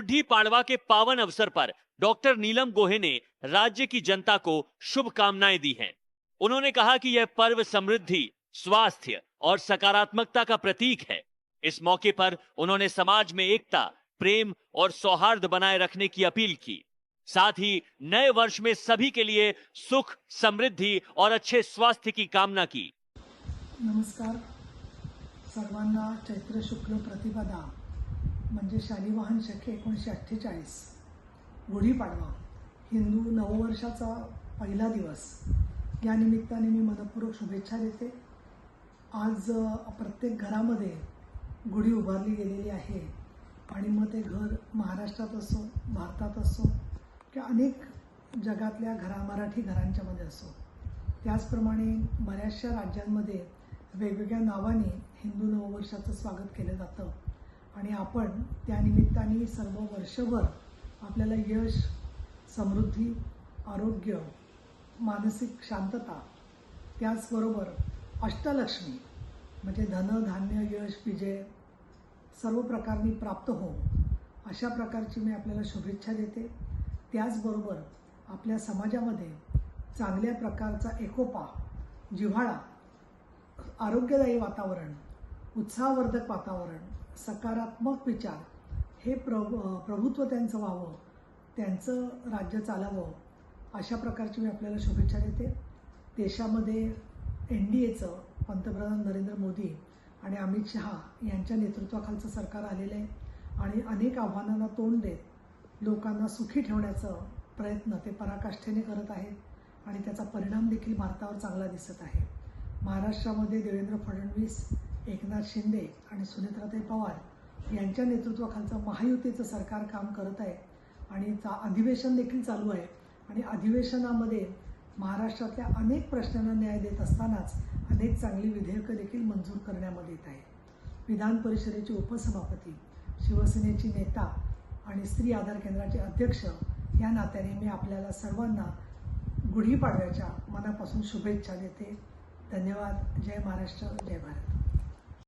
गुड्ढी पाड़वा के पावन अवसर पर डॉक्टर नीलम गोहे ने राज्य की जनता को शुभकामनाएं दी हैं। उन्होंने कहा कि यह पर्व समृद्धि, स्वास्थ्य और सकारात्मकता का प्रतीक है। इस मौके पर उन्होंने समाज में एकता, प्रेम और सौहार्द बनाए रखने की अपील की। साथ ही नए वर्ष में सभी के लिए सुख, समृद्धि और अच्छे स्वास्थ्य की कामना की। नमस्कार सर्वांना। चैत्र शुक्ल प्रतिपदा म्हणजे शालिवाहन शके 1948 गुढीपाडवा हिंदू नववर्षाचा पहिला दिवस, या निमित्ताने मी मनपूर्वक शुभेच्छा देते। आज प्रत्येक घरामध्ये गुढी उभारली गेलेली आहे आणि मग ते घर महाराष्ट्रात असो, भारतात असो किंवा अनेक जगातल्या मराठी घरांच्यामध्ये असो, त्याचप्रमाणे बऱ्याचशा राज्यांमध्ये वेगवेगळ्या नावाने हिंदू नववर्षाचं स्वागत केलं जातं आणि आपण त्या निमित्ताने सर्व वर्षभर आपल्याला यश, समृद्धी, आरोग्य, मानसिक शांतता, त्याचबरोबर अष्टलक्ष्मी म्हणजे धन, धान्य, यश, विजय सर्व प्रकारनी प्राप्त हो, अशा प्रकारची मी आपल्याला शुभेच्छा देते। त्याचबरोबर आपल्या समाजामध्ये चांगल्या प्रकारचा एकोपा, जिव्हाळा, आरोग्यदायी वातावरण, उत्साहवर्धक वातावरण, सकारात्मक विचार हे प्रभुत्व त्यांचं व्हावं, त्यांचं राज्य चालावं, अशा प्रकारची मी आपल्याला शुभेच्छा देते। देशामध्ये NDAचं पंतप्रधान नरेंद्र मोदी आणि अमित शहा यांच्या नेतृत्वाखालचं सरकार आलेलं आहे आणि अनेक आव्हानांना तोंड देत लोकांना सुखी ठेवण्याचा प्रयत्न ते पराकाष्ठेने करत आहेत आणि त्याचा परिणाम देखील भारतावर चांगला दिसत आहे। महाराष्ट्रामध्ये देवेंद्र फडणवीस, एकनाथ शिंदे आणि सुनेत्राताई पवार यांच्या नेतृत्वाखालचं महायुतीचं सरकार काम करत आहे आणि अधिवेशन देखील चालू आहे आणि अधिवेशनामध्ये महाराष्ट्रातल्या अनेक प्रश्नांना न्याय देत असतानाच अनेक चांगली विधेयकं देखील मंजूर करण्यामध्ये येत आहेत। विधान परिषदेचे उपसभापती, शिवसेनेची नेता आणि स्त्री आधार केंद्राचे अध्यक्ष या नात्याने मी आपल्याला सर्वांना गुढीपाडव्याच्या मनापासून शुभेच्छा देते। धन्यवाद। जय महाराष्ट्र, जय भारत।